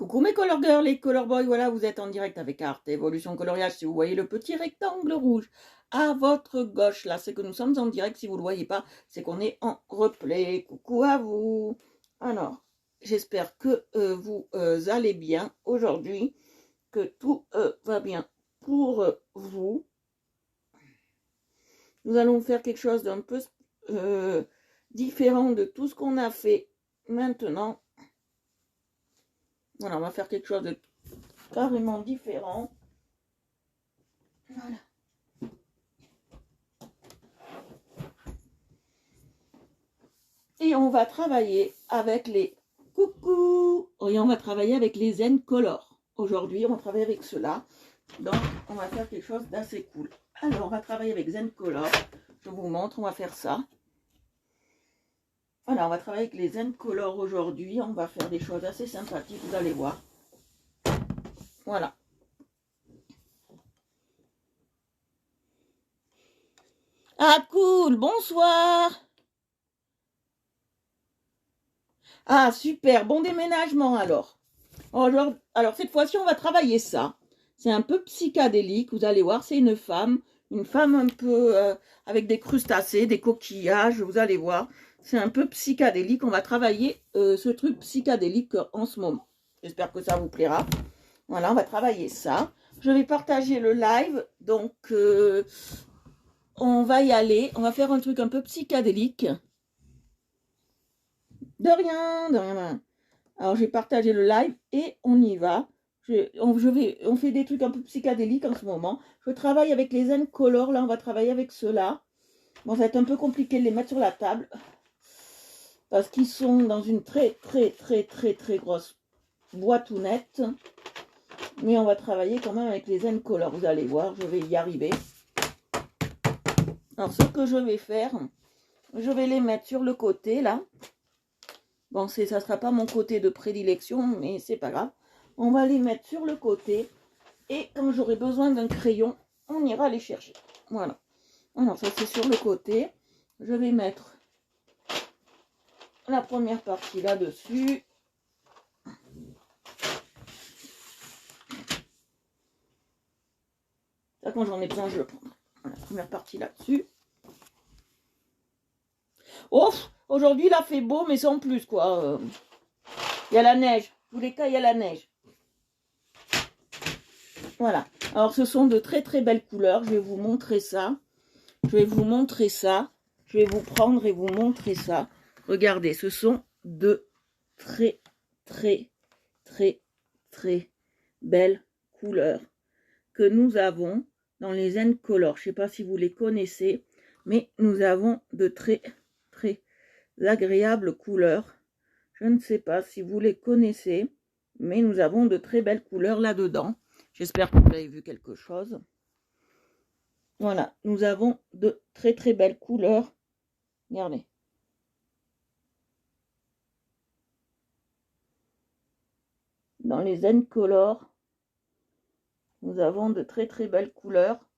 Coucou mes color girls et color boys, voilà, vous êtes en direct avec Art Evolution Coloriage. Si vous voyez le petit rectangle rouge à votre gauche, là, c'est que nous sommes en direct. Si vous ne le voyez pas, c'est qu'on est en replay. Coucou à vous. Alors, j'espère que vous allez bien aujourd'hui, que tout va bien pour vous. Nous allons faire quelque chose d'un peu différent de tout ce qu'on a fait maintenant. Voilà, on va faire quelque chose de carrément différent. Voilà. Et on va travailler avec les coucou. Et on va travailler avec les Zen Color. Aujourd'hui, on va travailler avec cela. Donc, on va faire quelque chose d'assez cool. Alors, on va travailler avec Zen Color. Je vous montre, on va faire ça. Voilà, on va travailler avec les Zen Color aujourd'hui. On va faire des choses assez sympathiques, vous allez voir. Voilà. Ah, cool, bonsoir. Ah, super, bon déménagement alors. Alors cette fois-ci, on va travailler ça. C'est un peu psychédélique, vous allez voir, c'est une femme un peu avec des crustacés, des coquillages, vous allez voir. C'est un peu psychédélique, on va travailler ce truc psychédélique en ce moment. J'espère que ça vous plaira. Voilà, on va travailler ça. Je vais partager le live, donc on va y aller. On va faire un truc un peu psychédélique. De rien. Alors, j'ai partagé le live et on y va. On fait des trucs un peu psychédéliques en ce moment. Je travaille avec les Zen Color. Là, on va travailler avec ceux-là. Bon, ça va être un peu compliqué de les mettre sur la table. Parce qu'ils sont dans une très grosse boîtounette. Mais on va travailler quand même avec les Zen Color. Vous allez voir, je vais y arriver. Alors, ce que je vais faire, je vais les mettre sur le côté, là. Bon, ça ne sera pas mon côté de prédilection, mais c'est pas grave. On va les mettre sur le côté. Et quand j'aurai besoin d'un crayon, on ira les chercher. Voilà. Alors, ça c'est sur le côté. Je vais mettre la première partie là-dessus. Ça, quand j'en ai besoin, je le prends. Voilà, première partie là-dessus. Oh, aujourd'hui, il a fait beau, mais sans plus, quoi. Il y a la neige. Tous les cas, il y a la neige. Voilà. Alors, ce sont de très belles couleurs. Je vais vous montrer ça. Je vais vous montrer ça. Je vais vous prendre et vous montrer ça. Regardez, ce sont de très belles couleurs que nous avons dans les Zen Color. Je ne sais pas si vous les connaissez, mais nous avons de très agréables couleurs. Je ne sais pas si vous les connaissez, mais nous avons de très belles couleurs là-dedans. J'espère que vous avez vu quelque chose. Voilà, nous avons de très belles couleurs. Regardez. Dans les Zen Color, nous avons de très belles couleurs.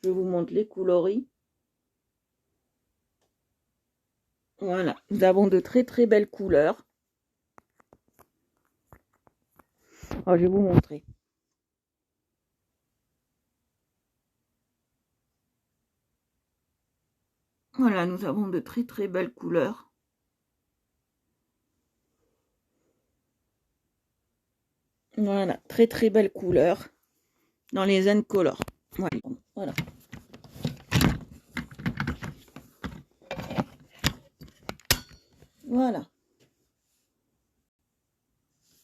Je vous montre les coloris. Voilà, nous avons de très belles couleurs. Alors, je vais vous montrer. Voilà, nous avons de très belles couleurs. Voilà, très belles couleurs dans les Zen Color. Voilà.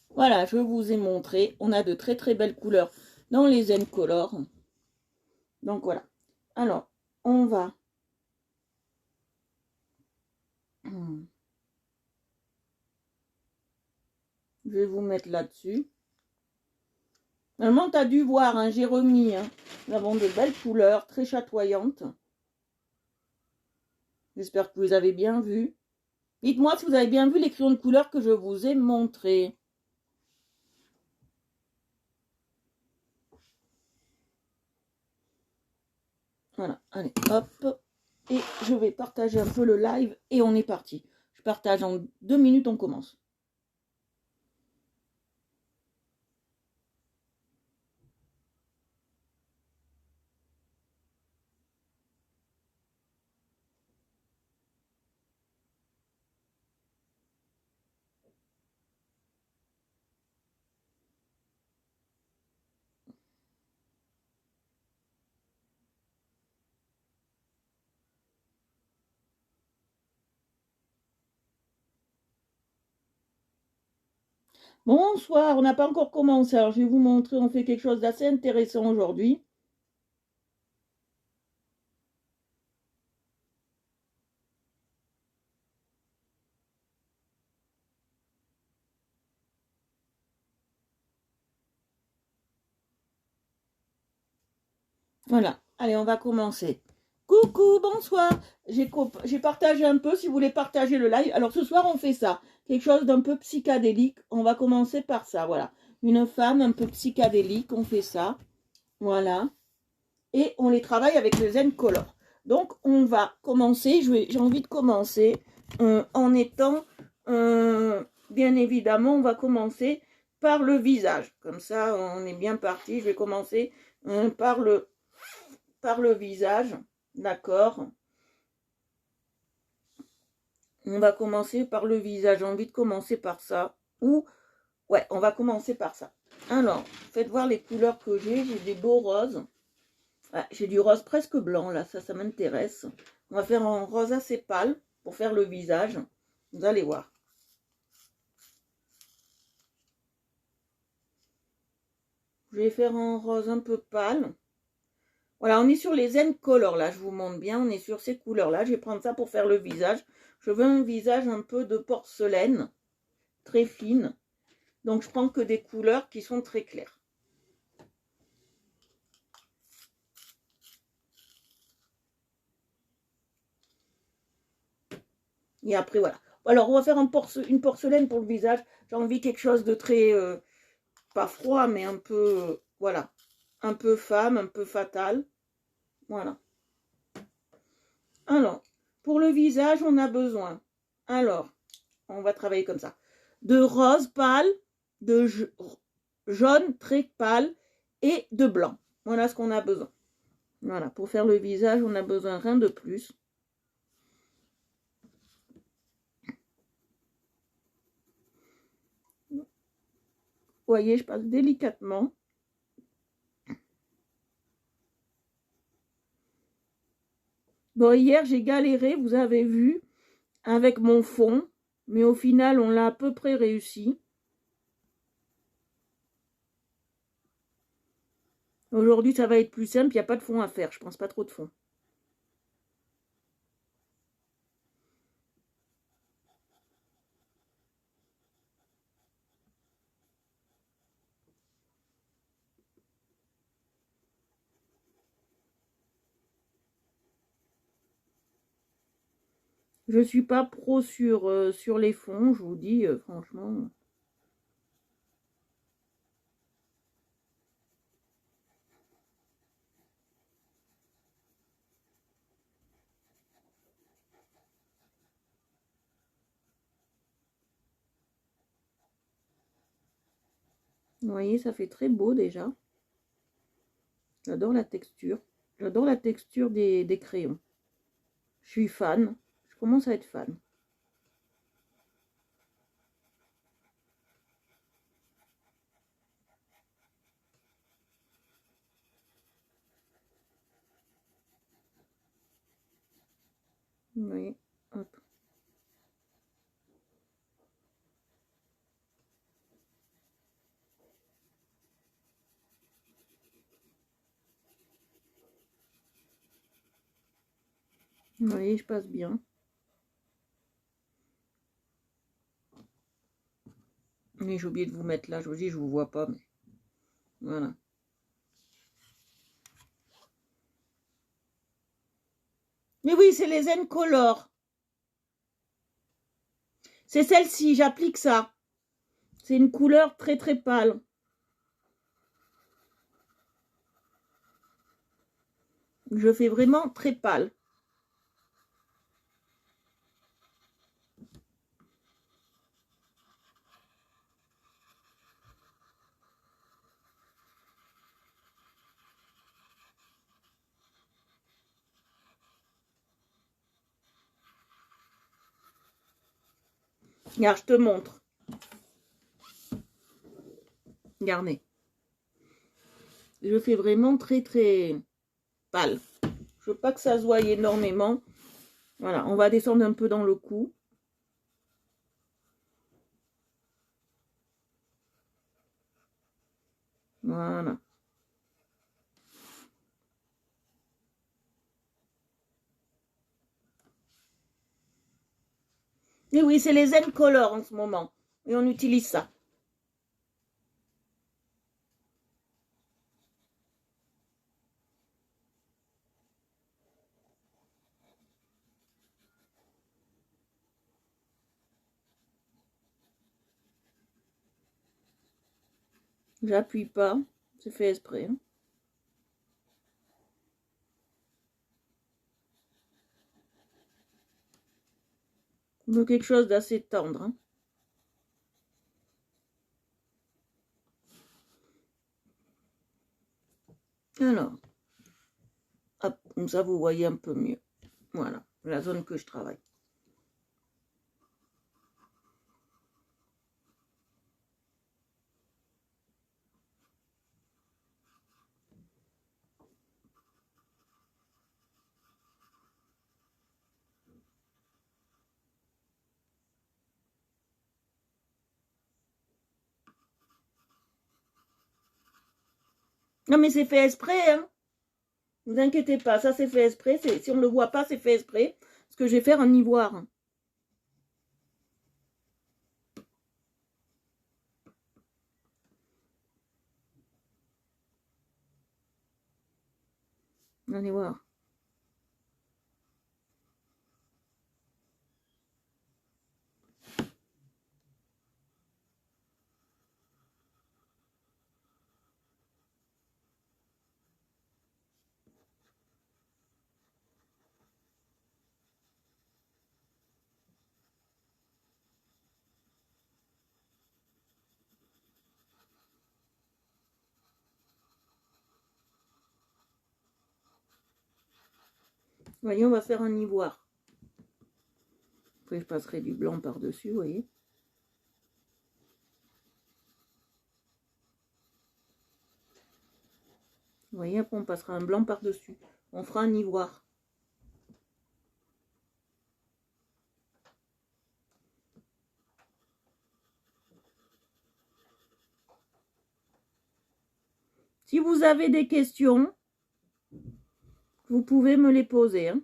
Voilà, je vous ai montré. On a de très belles couleurs dans les Zen Color. Donc voilà. Alors, on va... Je vais vous mettre là-dessus. Normalement, tu as dû voir, hein, j'ai remis. Hein. Nous avons de belles couleurs, très chatoyantes. J'espère que vous avez bien vu. Dites-moi si vous avez bien vu les crayons de couleur que je vous ai montrés. Voilà, allez, hop. Et je vais partager un peu le live et on est parti. Je partage en 2 minutes, on commence. Bonsoir, on n'a pas encore commencé. Alors, je vais vous montrer, on fait quelque chose d'assez intéressant aujourd'hui. Voilà, allez, on va commencer. Coucou, bonsoir. J'ai partagé un peu, si vous voulez partager le live. Alors, ce soir, on fait ça. Quelque chose d'un peu psychédélique. On va commencer par ça, voilà. Une femme un peu psychédélique, on fait ça. Voilà. Et on les travaille avec le Zen Color. Donc, on va commencer. J'ai envie de commencer en étant, bien évidemment, on va commencer par le visage. Comme ça, on est bien parti. Je vais commencer par le visage. D'accord. On va commencer par le visage. J'ai envie de commencer par ça. Ou, ouais, on va commencer par ça. Alors, faites voir les couleurs que j'ai. J'ai des beaux roses. Ah, j'ai du rose presque blanc, là, ça m'intéresse. On va faire un rose assez pâle pour faire le visage. Vous allez voir. Je vais faire un rose un peu pâle. Voilà, on est sur les Zen Color, là, je vous montre bien. On est sur ces couleurs-là. Je vais prendre ça pour faire le visage. Je veux un visage un peu de porcelaine, très fine. Donc, je prends que des couleurs qui sont très claires. Et après, voilà. Alors, on va faire une porcelaine pour le visage. J'ai envie quelque chose de très, pas froid, mais un peu, voilà, un peu femme, un peu fatal. Voilà. Alors, pour le visage, on a besoin, alors, on va travailler comme ça, de rose pâle, de jaune très pâle et de blanc. Voilà ce qu'on a besoin. Voilà, pour faire le visage, on a besoin rien de plus. Vous voyez, je passe délicatement. Bon, hier, j'ai galéré, vous avez vu, avec mon fond, mais au final, on l'a à peu près réussi. Aujourd'hui, ça va être plus simple, il n'y a pas de fond à faire, je pense pas trop de fond. Je suis pas pro sur les fonds, je vous dis, franchement. Vous voyez, ça fait très beau déjà. J'adore la texture. J'adore la texture des crayons. Je suis fan. Je commence à être fan. Vous voyez, hop. Vous voyez, je passe bien. Mais j'ai oublié de vous mettre là. Je vous dis, je vous vois pas. Mais voilà. Mais oui, c'est les Zen Color. C'est celle-ci, j'applique ça. C'est une couleur très très pâle. Je fais vraiment très pâle. Regarde, je te montre. Regardez. Je fais vraiment très très pâle. Je veux pas que ça se voie énormément. Voilà, on va descendre un peu dans le cou. Voilà. Et oui, c'est les Zen Color en ce moment. Et on utilise ça. J'appuie pas. C'est fait exprès. Hein. On veut quelque chose d'assez tendre. Hein. Alors, hop, comme ça vous voyez un peu mieux. Voilà, la zone que je travaille. Non mais c'est fait exprès, hein. Vous inquiétez pas, ça c'est fait exprès. Si on ne le voit pas, c'est fait exprès. Parce que je vais faire un ivoire. Allez voir. Vous voyez, on va faire un ivoire. Après, je passerai du blanc par-dessus, vous voyez. Vous voyez, après, on passera un blanc par-dessus. On fera un ivoire. Si vous avez des questions, vous pouvez me les poser. Hein.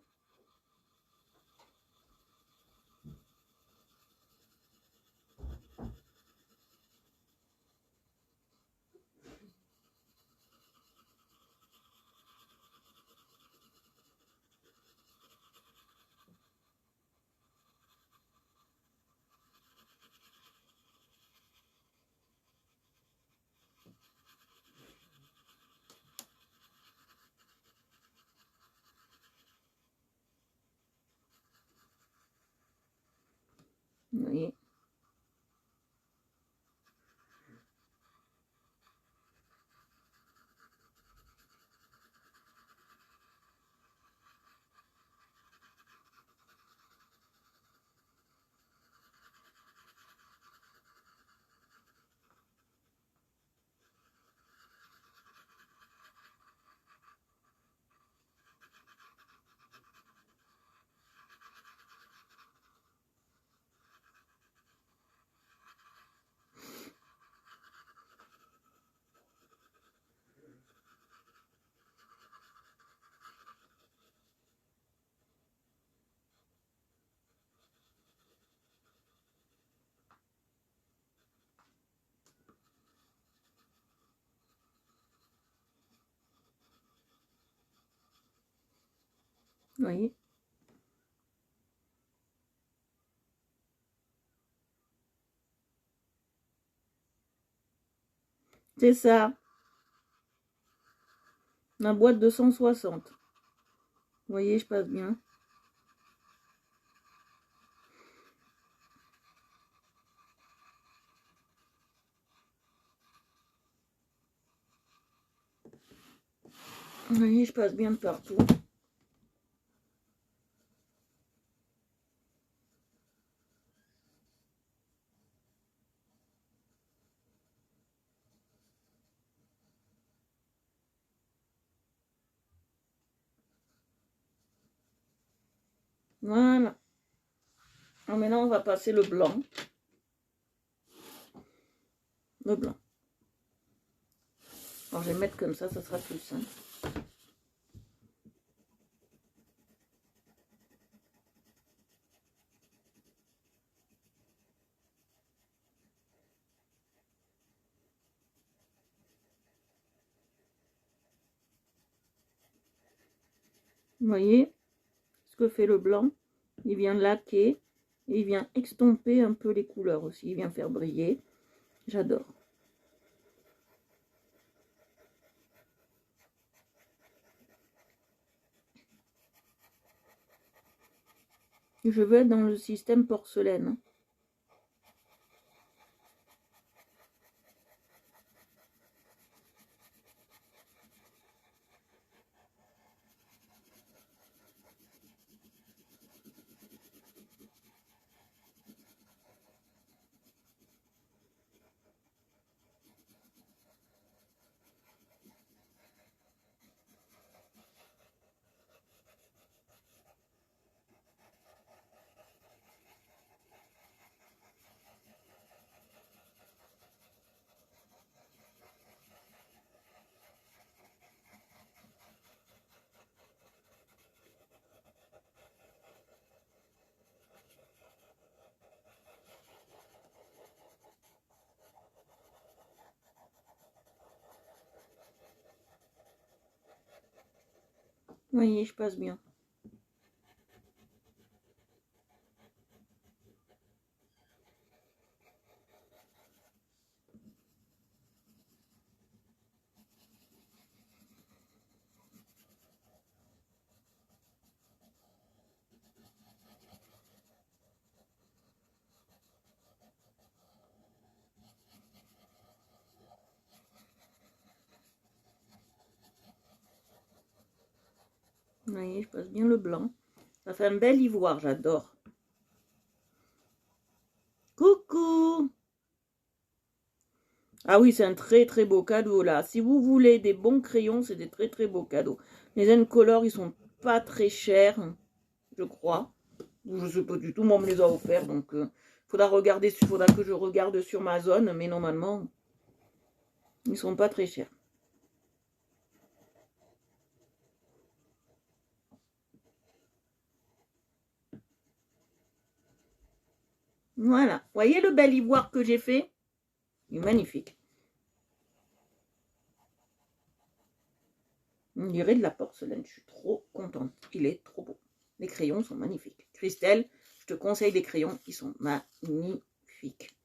Vous voyez. Vous voyez. C'est ça. Ma boîte de 160. Vous voyez, je passe bien. Vous voyez, je passe bien de partout. Voilà. Alors maintenant, on va passer le blanc. Le blanc. Alors, je vais mettre comme ça sera plus simple. Vous voyez ce que fait le blanc? Il vient laquer et il vient extomper un peu les couleurs aussi. Il vient faire briller. J'adore. Je veux être dans le système porcelaine. Vous voyez, je passe bien. Vous voyez, je passe bien le blanc. Ça fait un bel ivoire, j'adore. Coucou! Ah oui, c'est un très très beau cadeau là. Si vous voulez des bons crayons, c'est des très très beaux cadeaux. Les N-Color, ils sont pas très chers, je crois. Je sais pas du tout, moi on me les a offerts, donc faudra que je regarde sur ma zone, mais normalement, ils sont pas très chers. Voilà, vous voyez le bel ivoire que j'ai fait? Il est magnifique. On dirait de la porcelaine, je suis trop contente. Il est trop beau. Les crayons sont magnifiques. Christelle, je te conseille des crayons, ils sont magnifiques.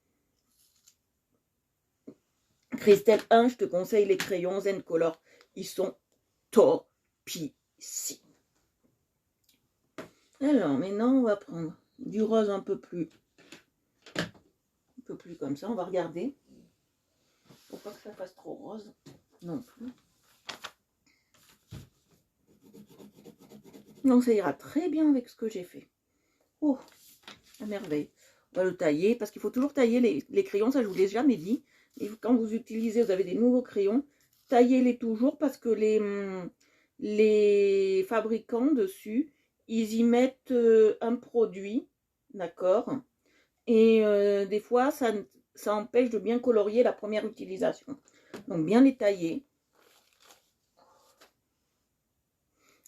Christelle 1, je te conseille les crayons Zen Color. Ils sont topissimes. Alors, maintenant, on va prendre du rose un peu plus comme ça. On va regarder. Faut pas que ça fasse trop rose non plus. Donc, ça ira très bien avec ce que j'ai fait. Oh, à merveille. On va le tailler, parce qu'il faut toujours tailler les crayons, ça je vous l'ai jamais dit. Et quand vous utilisez, vous avez des nouveaux crayons, taillez-les toujours, parce que les fabricants dessus, ils y mettent un produit, d'accord? Et des fois, ça empêche de bien colorier la première utilisation. Donc bien les tailler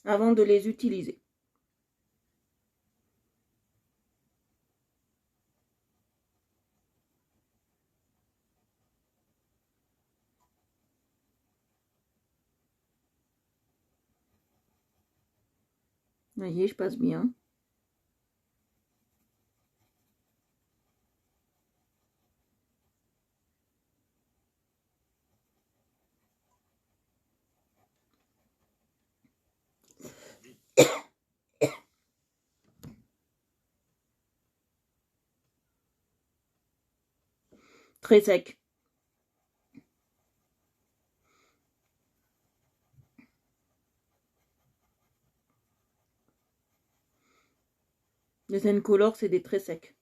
avant de les utiliser. Vous voyez, je passe bien. Très sec. Les N-Color, c'est des très secs.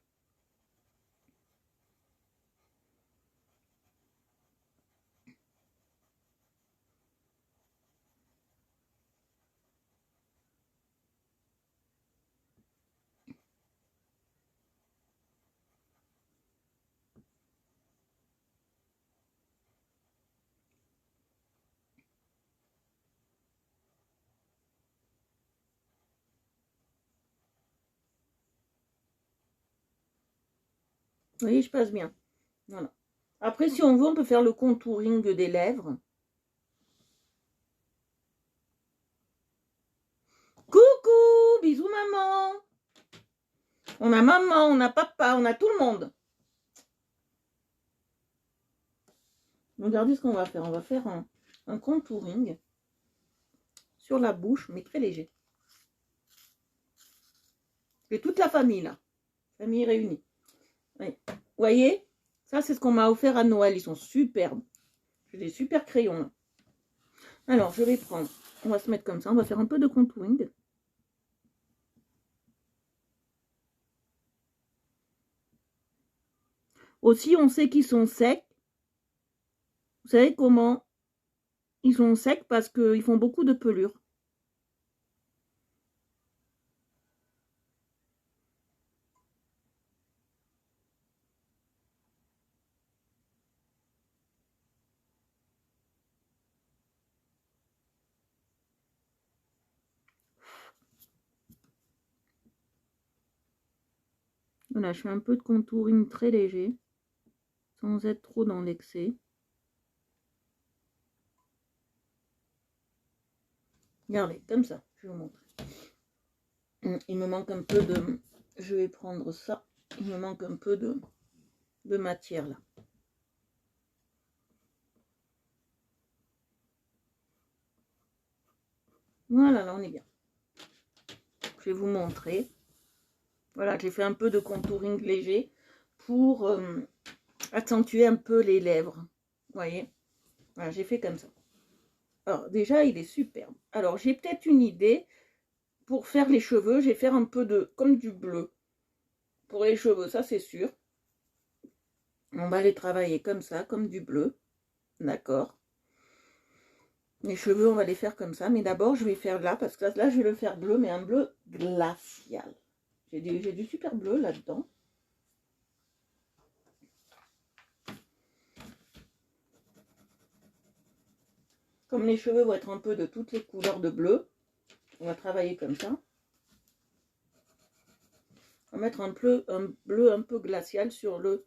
Vous voyez, je passe bien. Voilà. Après, si on veut, on peut faire le contouring des lèvres. Coucou, bisous maman. On a maman, on a papa, on a tout le monde. Regardez ce qu'on va faire. On va faire un contouring sur la bouche, mais très léger. C'est toute la famille là. Famille réunie. Oui. Vous voyez, ça c'est ce qu'on m'a offert à Noël. Ils sont superbes. J'ai des super crayons là. Alors, je vais prendre. On va se mettre comme ça. On va faire un peu de contouring. Aussi, on sait qu'ils sont secs. Vous savez comment? Ils sont secs parce qu'ils font beaucoup de pelure. Voilà, je fais un peu de contouring très léger, sans être trop dans l'excès. Regardez, comme ça, je vais vous montrer. Il me manque un peu de... Je vais prendre ça. Il me manque un peu de matière là. Voilà, là on est bien. Je vais vous montrer. Voilà, j'ai fait un peu de contouring léger pour accentuer un peu les lèvres. Vous voyez? Voilà, j'ai fait comme ça. Alors déjà, il est superbe. Alors j'ai peut-être une idée. Pour faire les cheveux, je vais faire un peu de... comme du bleu. Pour les cheveux, ça c'est sûr. On va les travailler comme ça, comme du bleu. D'accord. Les cheveux, on va les faire comme ça. Mais d'abord, je vais faire là, parce que là, je vais le faire bleu, mais un bleu glacial. J'ai du super bleu là-dedans. Comme les cheveux vont être un peu de toutes les couleurs de bleu, on va travailler comme ça. On va mettre un bleu un peu glacial sur le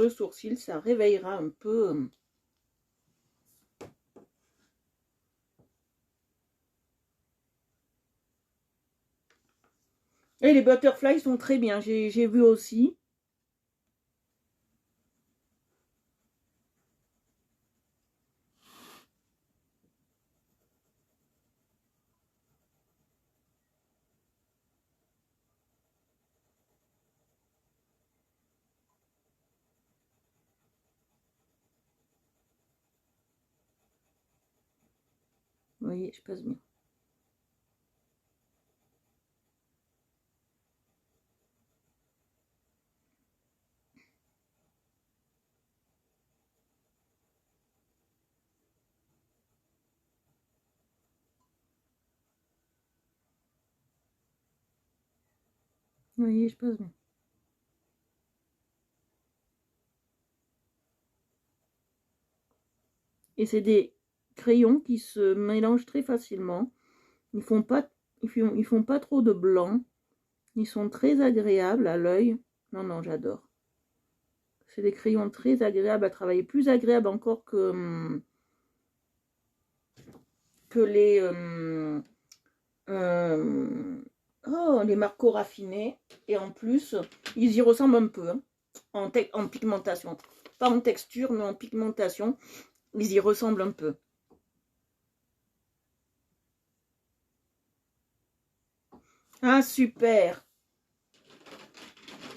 sourcil. Ça réveillera un peu... Et les butterflies sont très bien, j'ai vu aussi. Vous voyez, je passe bien. Vous voyez, je passe bien. Et c'est des crayons qui se mélangent très facilement. Ils font pas, ils font pas trop de blanc. Ils sont très agréables à l'œil. Non, non, j'adore. C'est des crayons très agréables à travailler. Plus agréables encore que les... les Marco raffinés. Et en plus, ils y ressemblent un peu. Hein, en pigmentation. Pas en texture, mais en pigmentation. Ils y ressemblent un peu. Ah, super!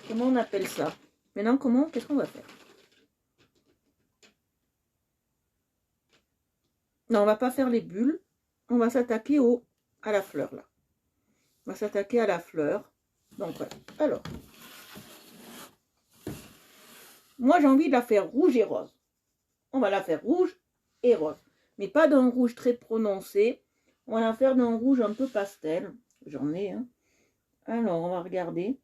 Comment on appelle ça? Maintenant, qu'est-ce qu'on va faire? Non, on va pas faire les bulles. On va s'attaquer à la fleur, là. On va s'attaquer à la fleur. Donc, voilà. Alors, moi, j'ai envie de la faire rouge et rose. On va la faire rouge et rose. Mais pas d'un rouge très prononcé. On va la faire d'un rouge un peu pastel. J'en ai, hein. Alors, on va regarder.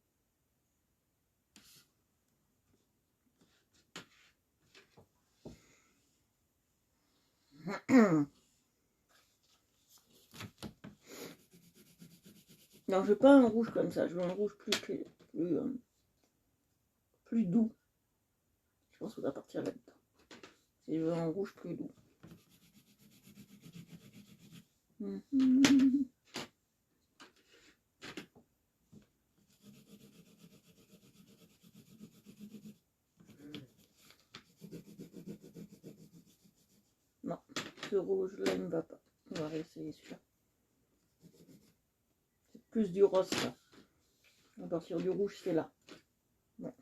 Non, je veux pas un rouge comme ça. Je veux un rouge plus doux. Je pense qu'on va partir là-dedans. Je veux un rouge plus doux. Non, ce rouge-là, il ne va pas. On va réessayer celui-là. C'est plus du rose, là. On part sur du rouge, c'est là. Ouais.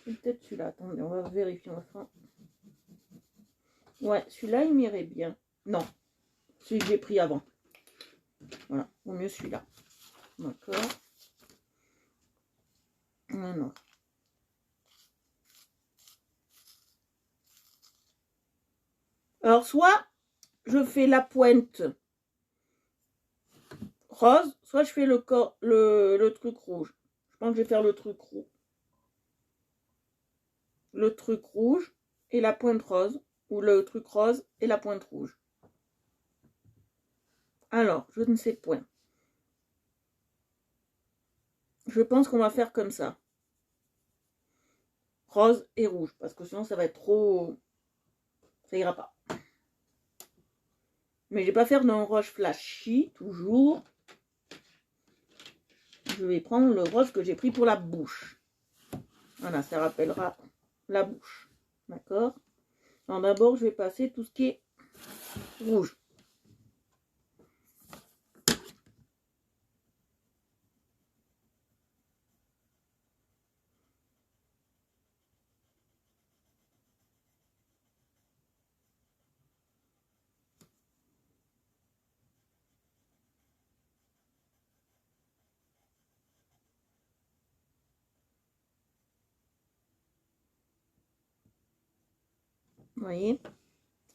Peut-être celui-là. Attendez, on va vérifier. On va faire... Ouais, celui-là, il m'irait bien. Non, celui que j'ai pris avant. Voilà, au mieux celui-là. D'accord. Non. Alors, soit je fais la pointe rose, soit je fais le truc rouge. Je pense que je vais faire le truc rouge. Le truc rouge et la pointe rose. Ou le truc rose et la pointe rouge. Alors, je ne sais point. Je pense qu'on va faire comme ça. Rose et rouge. Parce que sinon, ça va être trop... Ça ira pas. Mais je vais pas faire d'un rose flashy, toujours. Je vais prendre le rose que j'ai pris pour la bouche. Voilà, ça rappellera la bouche. D'accord? Alors d'abord, je vais passer tout ce qui est rouge. Vous voyez?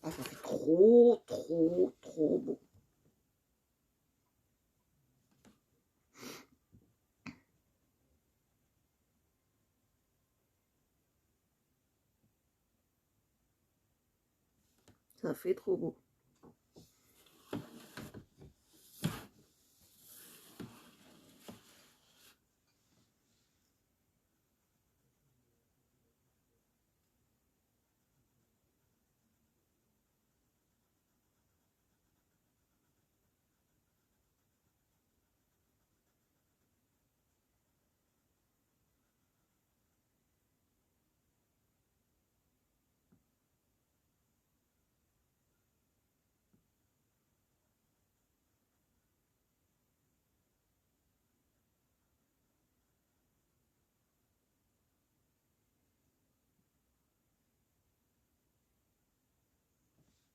Ah, ça fait trop beau. Ça fait trop beau.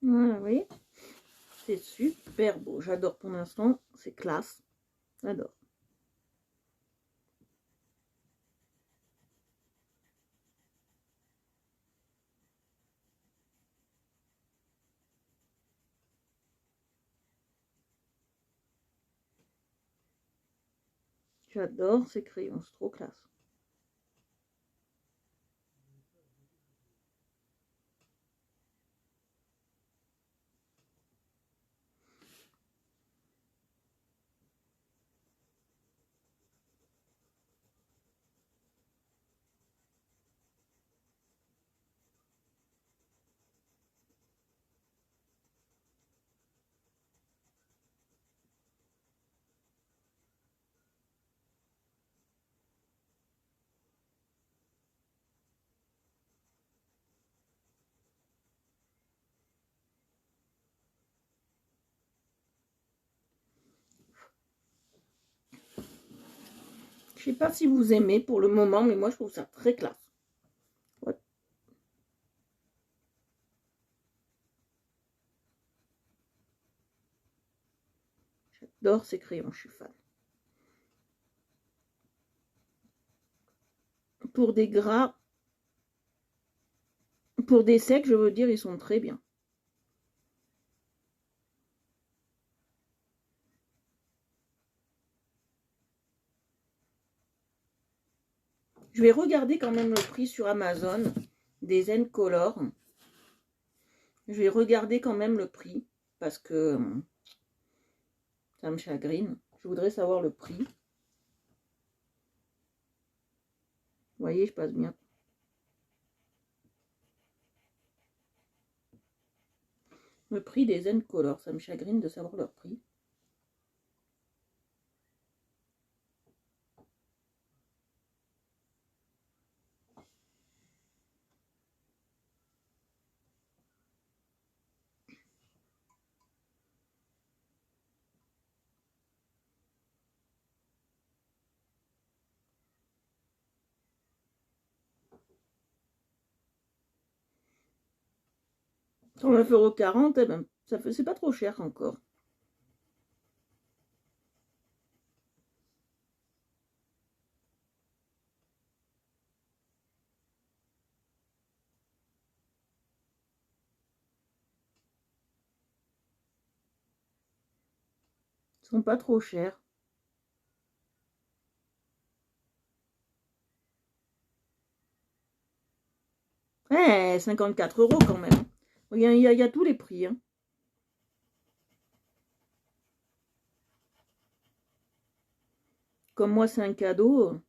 Voilà, vous voyez? C'est super beau. J'adore pour l'instant. C'est classe. J'adore. J'adore ces crayons. C'est trop classe. Je sais pas si vous aimez pour le moment, mais moi je trouve ça très classe. Ouais. J'adore ces crayons, je suis fan. Pour des gras, pour des secs, je veux dire, ils sont très bien. Je vais regarder quand même le prix sur Amazon des Zen Color. Je vais regarder quand même le prix, parce que ça me chagrine. Je voudrais savoir le prix. Vous voyez, je passe bien. Le prix des Zen Color, ça me chagrine de savoir leur prix. Sur 9,40 €, eh ben, c'est pas trop cher encore. Ils sont pas trop chers. Eh, 54 € quand même. Il y a tous les prix. Hein. Comme moi, c'est un cadeau.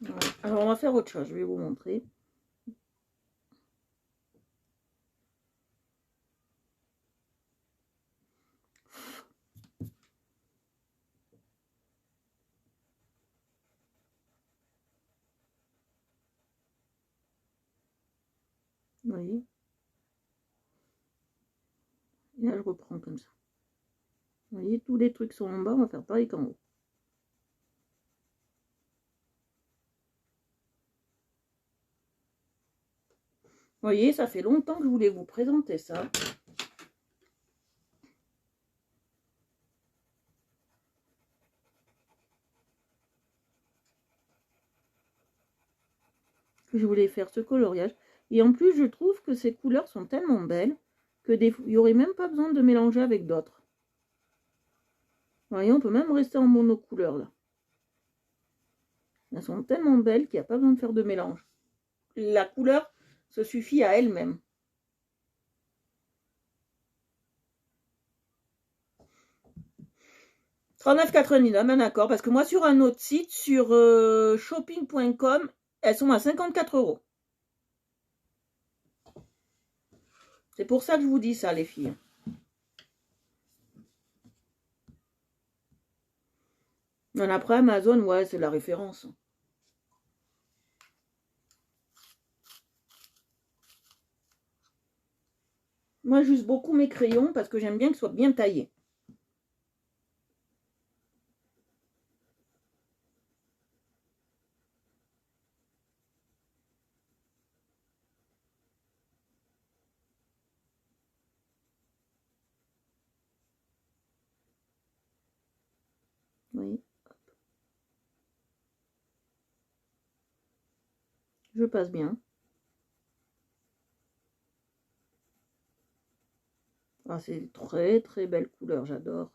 Ouais. Alors, on va faire autre chose. Je vais vous montrer. Vous voyez. Et là, je reprends comme ça. Vous voyez, tous les trucs sont en bas. On va faire pareil qu'en haut. Vous voyez, ça fait longtemps que je voulais vous présenter ça. Que je voulais faire ce coloriage. Et en plus, je trouve que ces couleurs sont tellement belles que il n'y aurait même pas besoin de mélanger avec d'autres. Vous voyez, on peut même rester en monocouleur là. Elles sont tellement belles qu'il n'y a pas besoin de faire de mélange. La couleur se suffit à elle-même. €39,99, ben d'accord, parce que moi sur un autre site, sur shopping.com, elles sont à 54 €. C'est pour ça que je vous dis ça, les filles. Après Amazon, ouais, c'est la référence. Moi, j'use beaucoup mes crayons parce que j'aime bien qu'ils soient bien taillés. Oui. Je passe bien. Ah, c'est très très belle couleur, j'adore.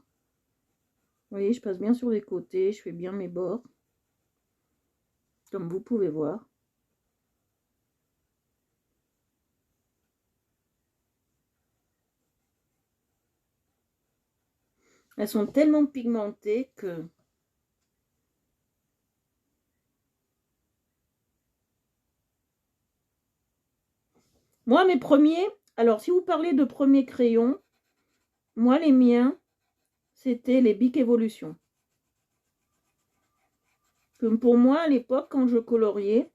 Vous voyez, je passe bien sur les côtés, je fais bien mes bords. Comme vous pouvez voir. Elles sont tellement pigmentées que... Moi, mes premiers... Alors, si vous parlez de premiers crayons, moi, les miens, c'était les Bic Evolution. Comme pour moi, à l'époque, quand je coloriais,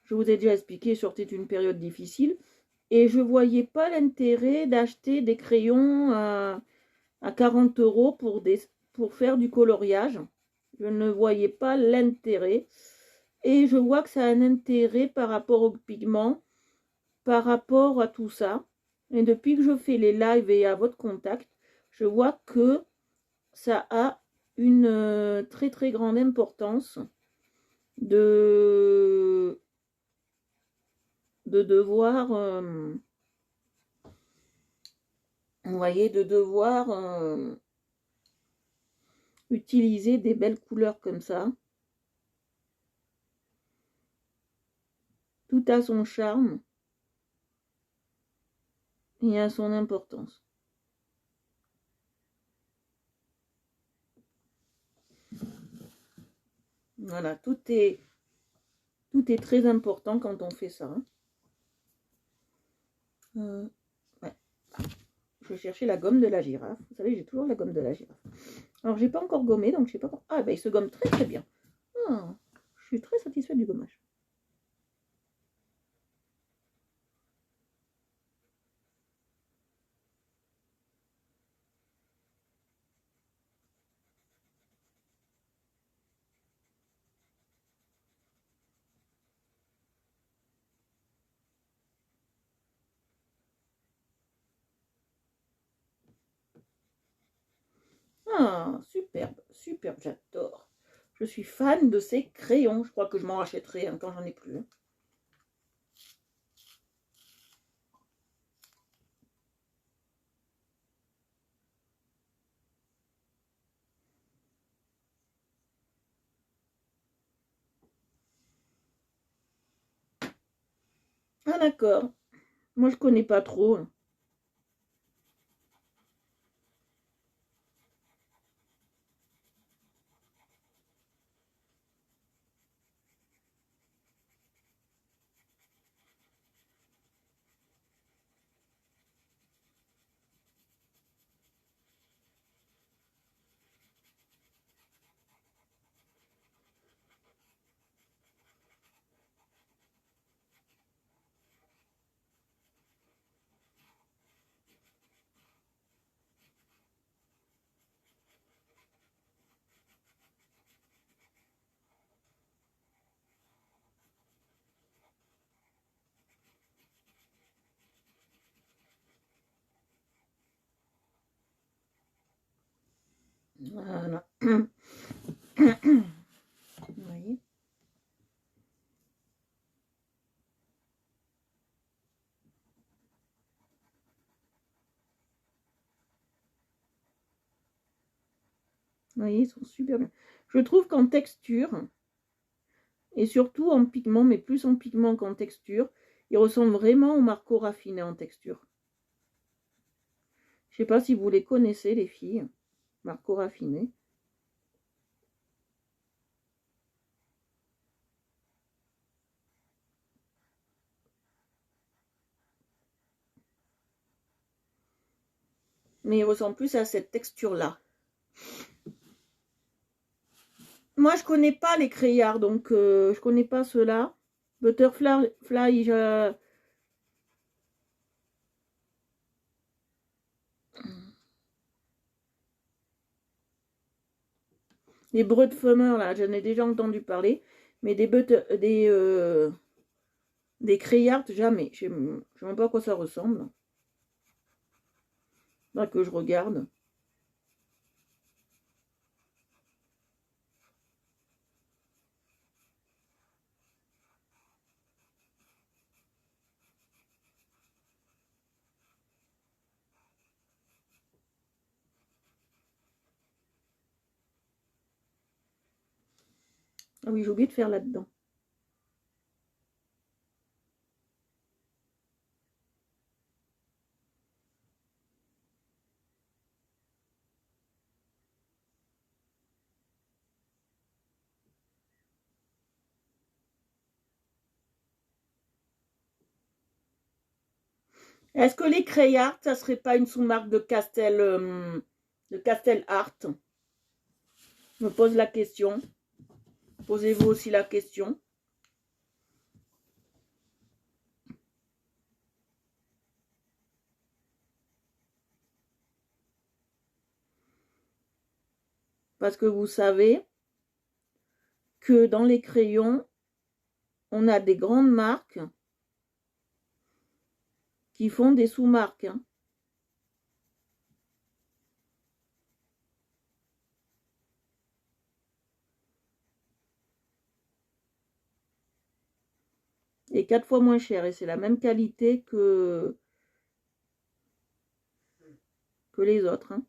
je vous ai déjà expliqué, sortait une période difficile, et je ne voyais pas l'intérêt d'acheter des crayons à 40 € pour faire du coloriage. Je ne voyais pas l'intérêt. Et je vois que ça a un intérêt par rapport aux pigments, par rapport à tout ça. Et depuis que je fais les lives et à votre contact, je vois que ça a une très très grande importance de devoir, vous voyez, de devoir utiliser des belles couleurs comme ça. Tout a son charme et a son importance. Voilà, tout est très important quand on fait ça. Ouais. Je vais chercher la gomme de la girafe. Vous savez, j'ai toujours la gomme de la girafe. Alors, j'ai pas encore gommé, donc je sais pas. Ah, ben il se gomme très très bien. Ah, je suis très satisfaite du gommage. Ah, superbe, superbe, j'adore. Je suis fan de ces crayons. Je crois que je m'en rachèterai quand j'en ai plus. Ah, d'accord. Moi, je connais pas trop. Voilà. Vous voyez? Vous voyez, ils sont super bien. Je trouve qu'en texture, et surtout en pigment, mais plus en pigment qu'en texture, ils ressemblent vraiment aux Marco raffinés en texture. Je sais pas si vous les connaissez, les filles. Marco raffiné. Mais ils ressemblent plus à cette texture-là. Moi, je connais pas les crayards, donc je connais pas ceux-là. Butterfly, les Breudfumer, là, j'en ai déjà entendu parler. Mais des crayards, jamais. Je sais même pas à quoi ça ressemble. Là que je regarde. Ah oui, j'ai oublié de faire là-dedans. Est-ce que les crayards, ça serait pas une sous-marque de Castel Art? Je me pose la question. Posez-vous aussi la question. Parce que vous savez que dans les crayons, on a des grandes marques qui font des sous-marques. Hein. Et 4 fois moins cher. Et c'est la même qualité que les autres. Hein.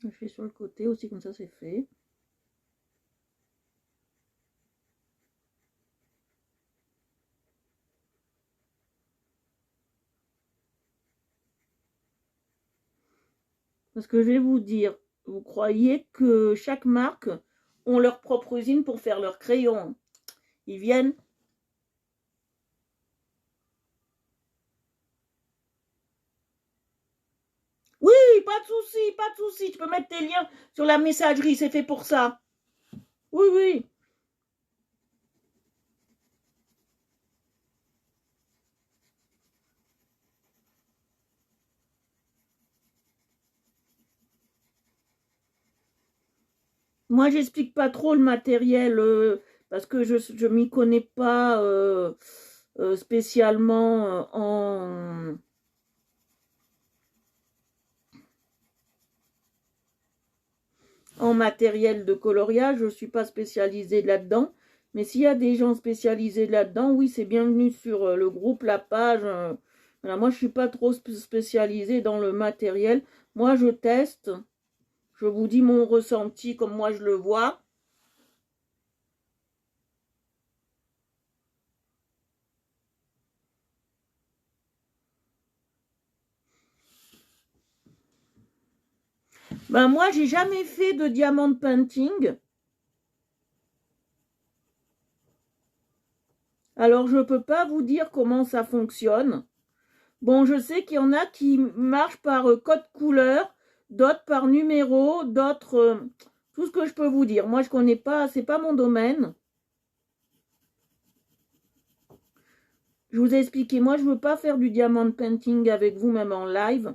Je fais sur le côté aussi, comme ça c'est fait. Parce que je vais vous dire, vous croyez que chaque marque ont leur propre usine pour faire leurs crayons. Ils viennent. Oui, pas de souci, pas de souci. Tu peux mettre tes liens sur la messagerie, c'est fait pour ça. Oui, oui. Moi, j'explique pas trop le matériel parce que je m'y connais pas spécialement en matériel de coloriage. Je suis pas spécialisée là-dedans. Mais s'il y a des gens spécialisés là-dedans, oui, c'est bienvenu sur le groupe, la page. Voilà, moi, je suis pas trop spécialisée dans le matériel. Moi, je teste. Je vous dis mon ressenti comme moi je le vois. Ben moi, j'ai jamais fait de diamond painting. Alors, je ne peux pas vous dire comment ça fonctionne. Bon, je sais qu'il y en a qui marchent par code couleur, d'autres par numéro, d'autres... tout ce que je peux vous dire. Moi, je connais pas, c'est pas mon domaine. Je vous ai expliqué, moi, je veux pas faire du diamond painting avec vous, même en live.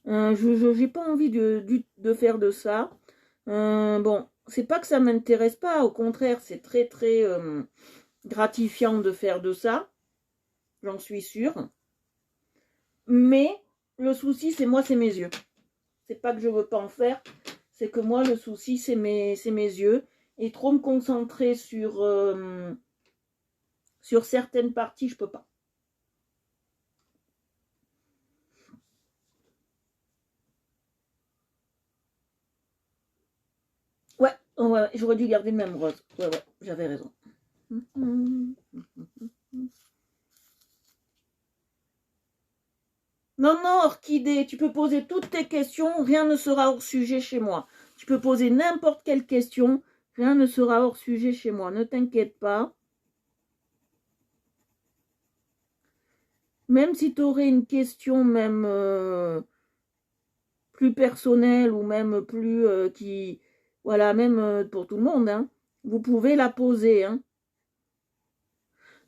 Je n'ai pas envie de faire de ça. Bon, c'est pas que ça m'intéresse pas, au contraire, c'est très, très gratifiant de faire de ça. J'en suis sûre. Mais le souci, c'est moi, c'est mes yeux. C'est pas que je veux pas en faire, c'est que moi, le souci, c'est mes yeux. Et trop me concentrer sur certaines parties, je peux pas. Ouais, ouais, j'aurais dû garder le même rose. Ouais, j'avais raison. Non, non, Orchidée, tu peux poser toutes tes questions, rien ne sera hors sujet chez moi. Tu peux poser n'importe quelle question, rien ne sera hors sujet chez moi. Ne t'inquiète pas. Même si tu aurais une question même plus personnelle ou même plus voilà, même pour tout le monde, hein, vous pouvez la poser. Hein.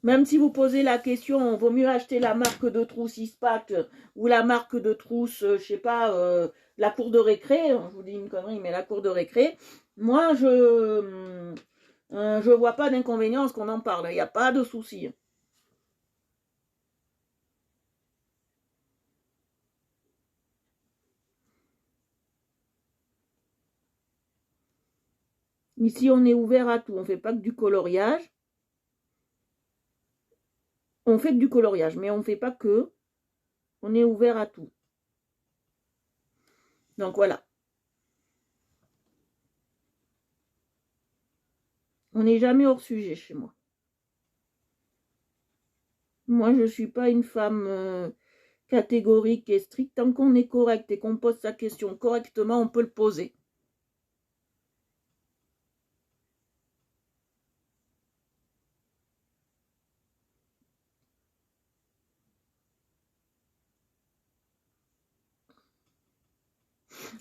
Même si vous posez la question, vaut mieux acheter la marque de trousse Ispac ou la marque de trousse, je sais pas, la cour de récré, je vous dis une connerie, mais la cour de récré, moi, je vois pas d'inconvénient à ce qu'on en parle, il n'y a pas de souci. Ici, on est ouvert à tout, on ne fait pas que du coloriage. On fait du coloriage, mais on ne fait pas que. On est ouvert à tout. Donc voilà. On n'est jamais hors sujet chez moi. Moi, je ne suis pas une femme catégorique et stricte. Tant qu'on est correct et qu'on pose sa question correctement, on peut le poser.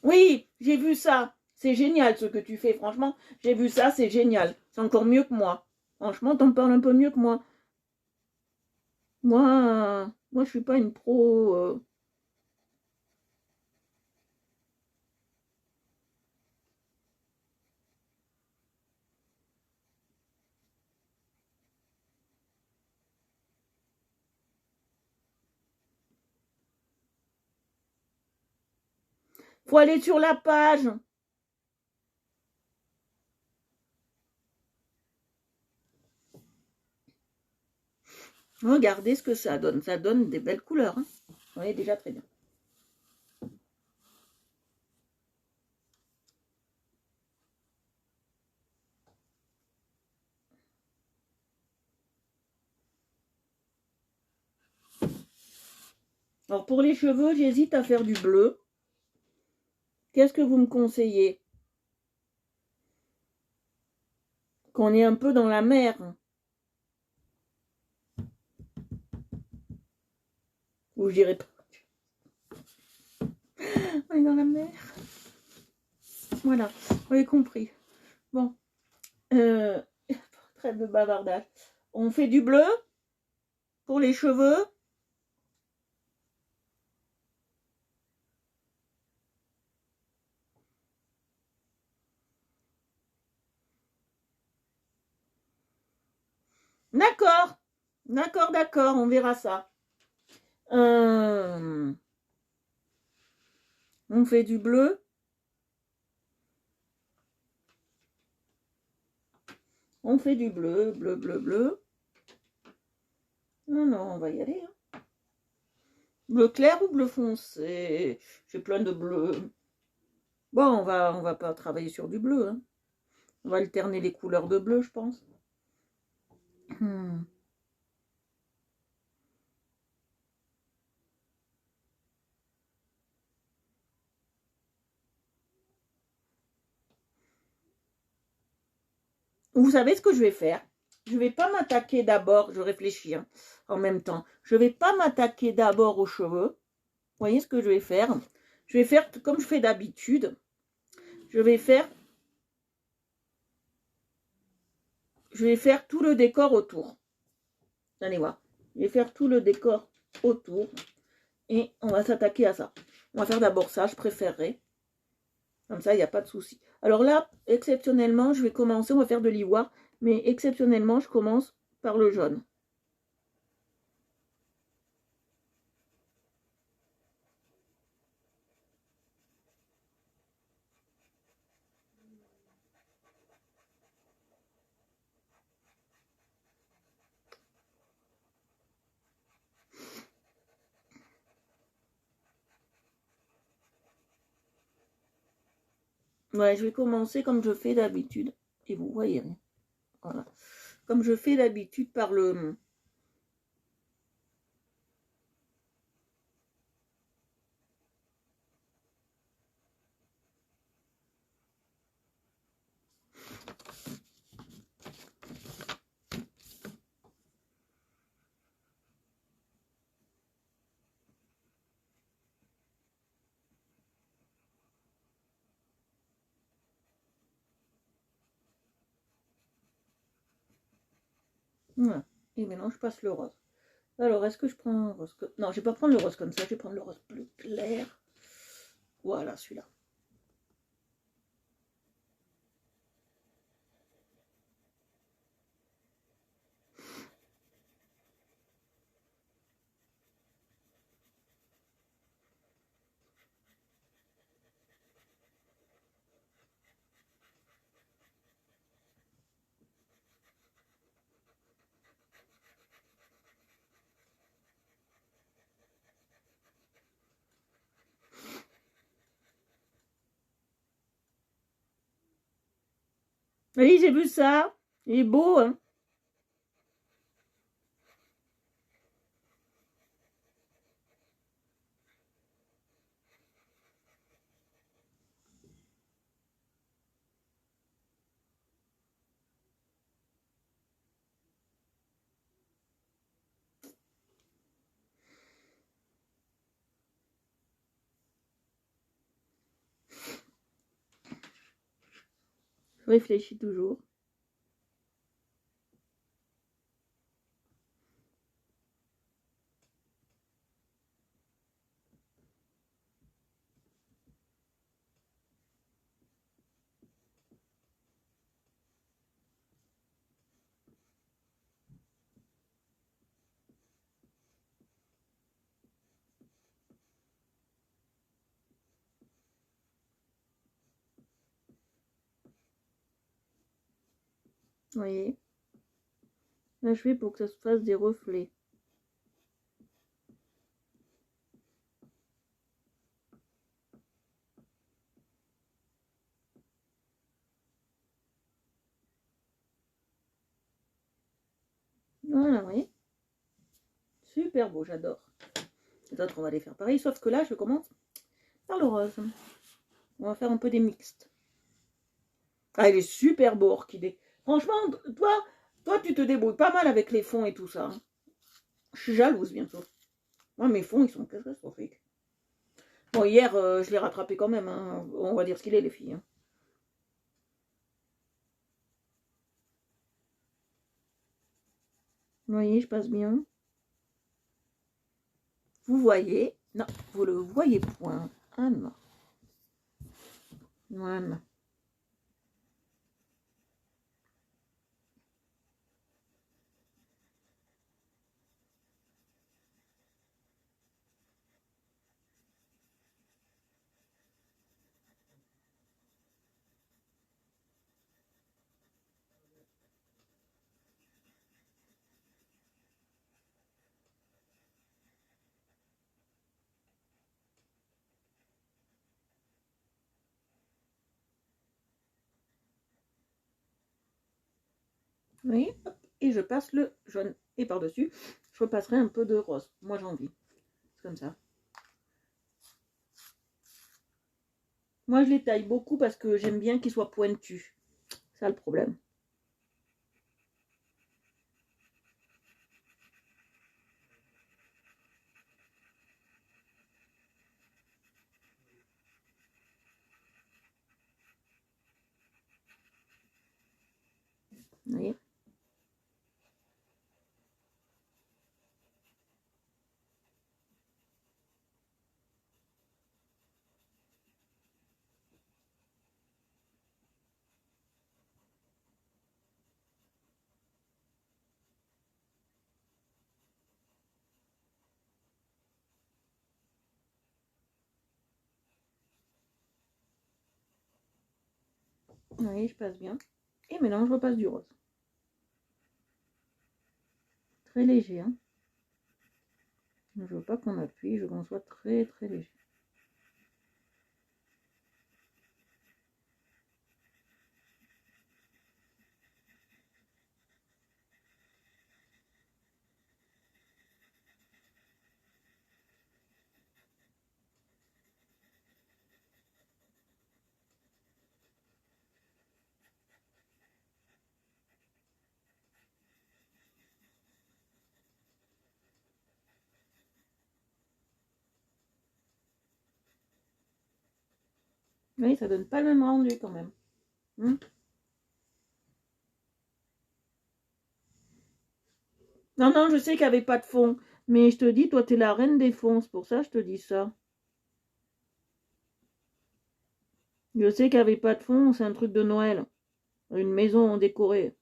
Oui, j'ai vu ça. C'est génial ce que tu fais, franchement. J'ai vu ça, c'est génial. C'est encore mieux que moi. Franchement, t'en parles un peu mieux que moi. Moi, je suis pas une pro. Faut aller sur la page. Regardez ce que ça donne. Ça donne des belles couleurs. Hein. Vous voyez déjà très bien. Alors pour les cheveux, j'hésite à faire du bleu. Qu'est-ce que vous me conseillez? Qu'on est un peu dans la mer. Ou je dirais pas. On est dans la mer. Voilà, vous avez compris. Bon. Trêve de bavardage. On fait du bleu pour les cheveux. D'accord. D'accord, d'accord, on verra ça. On fait du bleu. On fait du bleu, bleu, bleu, bleu. Non, non, on va y aller. Hein. Bleu clair ou bleu foncé? J'ai plein de bleus. Bon, on va pas travailler sur du bleu. Hein. On va alterner les couleurs de bleu, je pense. Vous savez ce que je vais faire? Je ne vais pas m'attaquer d'abord, je réfléchis hein, en même temps. Je ne vais pas m'attaquer d'abord aux cheveux. Vous voyez ce que je vais faire? Je vais faire comme je fais d'habitude. Je vais faire tout le décor autour. Vous allez voir. Je vais faire tout le décor autour. Et on va s'attaquer à ça. On va faire d'abord ça, je préférerais. Comme ça, il n'y a pas de souci. Alors là, exceptionnellement, je vais commencer, on va faire de l'ivoire. Mais exceptionnellement, je commence par le jaune. Ouais, je vais commencer comme je fais d'habitude. Et vous voyez, voilà. Comme je fais d'habitude par le... Voilà. Et maintenant, je passe le rose. Alors, est-ce que je prends un rose... Non, je vais pas prendre le rose comme ça, je vais prendre le rose plus clair. Voilà, celui-là. Oui, j'ai vu ça. Il est beau, hein. réfléchis toujours. Vous voyez? Là, je fais pour que ça se fasse des reflets. Voilà, vous voyez? Super beau, j'adore. Les autres, on va les faire pareil, sauf que là, je commence par le rose. On va faire un peu des mixtes. Ah, il est super beau, orchidée. Franchement, toi, tu te débrouilles pas mal avec les fonds et tout ça. Hein. Je suis jalouse bientôt. Moi, mes fonds, ils sont catastrophiques. Bon, hier, je l'ai rattrapé quand même. Hein. On va dire ce qu'il est, les filles. Hein. Vous voyez, je passe bien. Vous voyez. Non, vous le voyez point. Ah non. Voilà. Vous voyez, hop, et je passe le jaune. Et par-dessus, je repasserai un peu de rose. Moi, j'ai envie. C'est comme ça. Moi, je les taille beaucoup parce que j'aime bien qu'ils soient pointus. C'est ça le problème. Vous voyez? Vous voyez, je passe bien. Et maintenant, je repasse du rose. Très léger. Hein. Je veux pas qu'on appuie, je veux qu'on soit très très léger. Vous voyez, ça donne pas le même rendu quand même. Hum. Non, non, je sais qu'il n'y avait pas de fond. Mais je te dis, toi, t'es la reine des fonds. C'est pour ça que je te dis ça. Je sais qu'il n'y avait pas de fond, c'est un truc de Noël. Une maison décorée.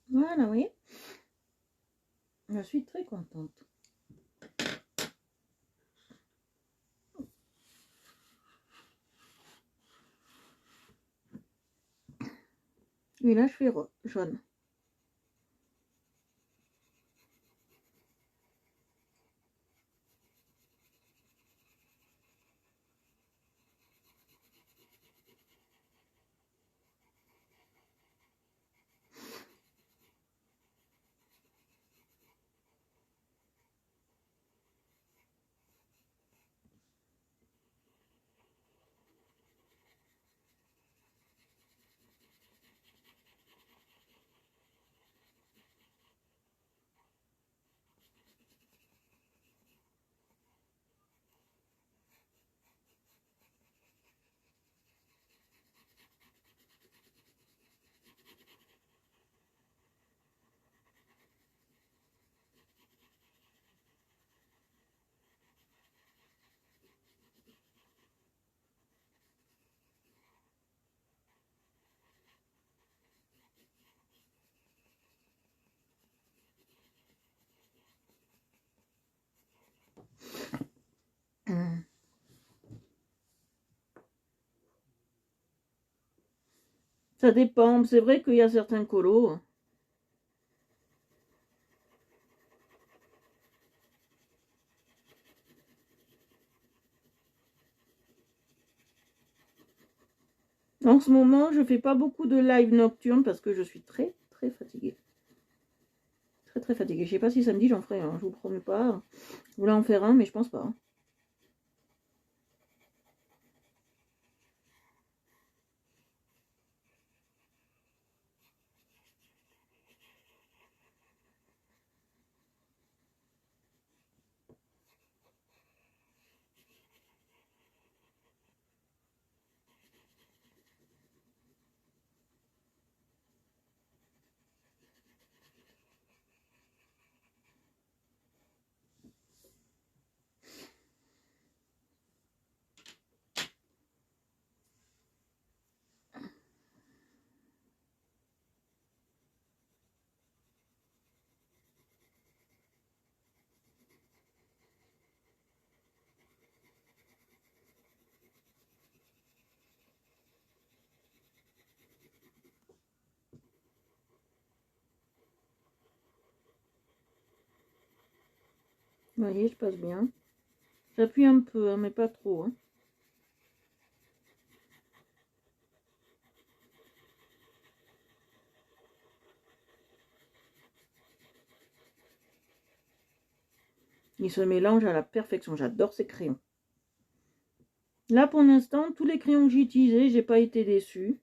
Voilà, vous voyez. Je suis très contente. Et là, je fais jaune. Ça dépend. C'est vrai qu'il y a certains colos. En ce moment, je fais pas beaucoup de live nocturne parce que je suis très fatiguée. Très fatiguée. Je sais pas si samedi j'en ferai un. Je vous promets pas. Je voulais en faire un, mais je pense pas. Hein. Vous voyez, je passe bien. J'appuie un peu, hein, mais pas trop. Hein. Il se mélange à la perfection. J'adore ces crayons. Là, pour l'instant, tous les crayons que j'ai utilisés, j'ai pas été déçue.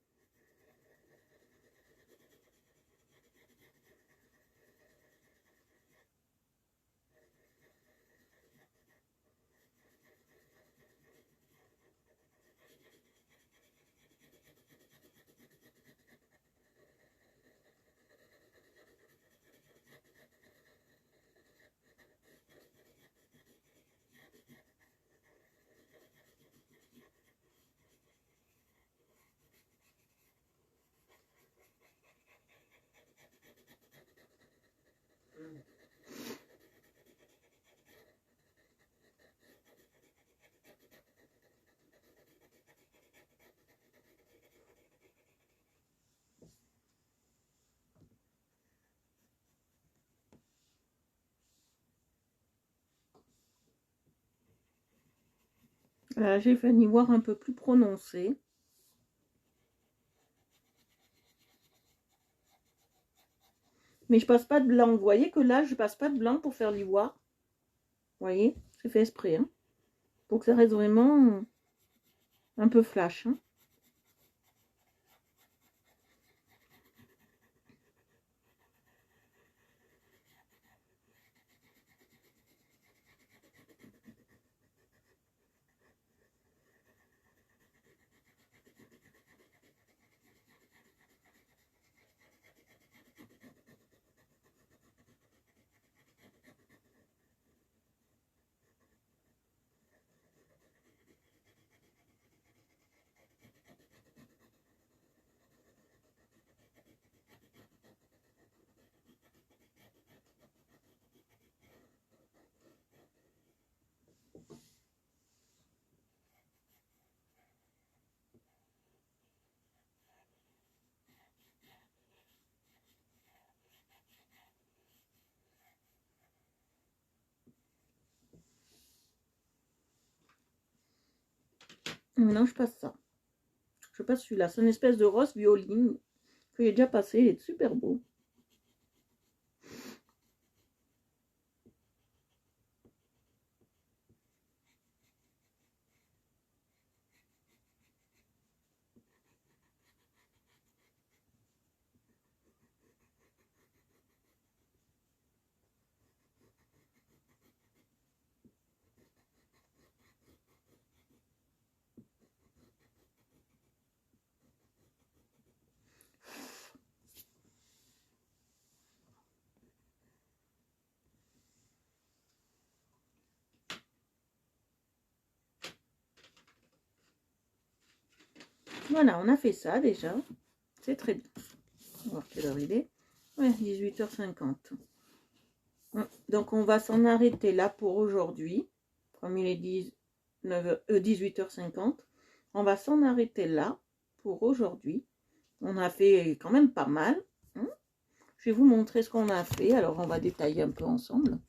J'ai fait un ivoire un peu plus prononcé. Mais je passe pas de blanc. Vous voyez que là, je passe pas de blanc pour faire l'ivoire. Vous voyez, c'est fait exprès. Hein, pour que ça reste vraiment un peu flash. Hein. Maintenant, je passe ça. Je passe celui-là. C'est une espèce de rose violine que j'ai déjà passé. Il est super beau. Voilà, on a fait ça déjà. C'est très bien. On va voir quelle heure il est. Ouais, 18h50. Donc, on va s'en arrêter là pour aujourd'hui. Comme il est 18h50. On va s'en arrêter là pour aujourd'hui. On a fait quand même pas mal. Hein. Je vais vous montrer ce qu'on a fait. Alors, on va détailler un peu ensemble,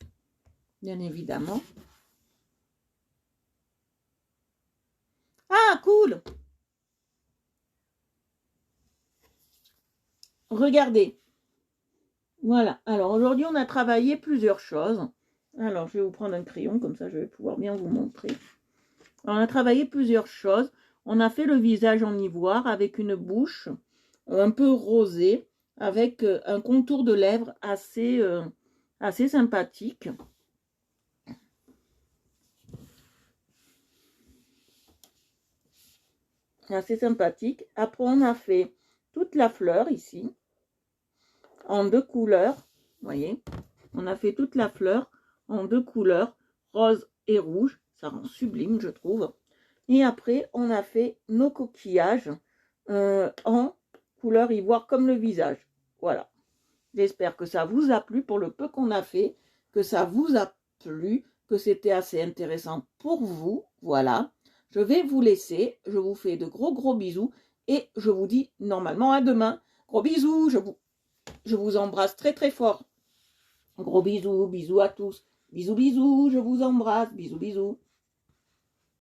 bien évidemment. Ah, cool! Regardez. Voilà. Alors, aujourd'hui, on a travaillé plusieurs choses. Alors, je vais vous prendre un crayon, comme ça, je vais pouvoir bien vous montrer. Alors, on a travaillé plusieurs choses. On a fait le visage en ivoire avec une bouche un peu rosée, avec un contour de lèvres assez sympathique. Assez sympathique. Après, on a fait toute la fleur ici, en deux couleurs. Vous voyez, on a fait toute la fleur en deux couleurs, rose et rouge. Ça rend sublime, je trouve. Et après, on a fait nos coquillages en couleur ivoire comme le visage. Voilà. J'espère que ça vous a plu pour le peu qu'on a fait, que ça vous a plu, que c'était assez intéressant pour vous. Voilà. Je vais vous laisser. Je vous fais de gros bisous et je vous dis normalement à demain. Gros bisous. Je vous embrasse très fort. Gros bisous. Bisous à tous. Bisous. Je vous embrasse. Bisous.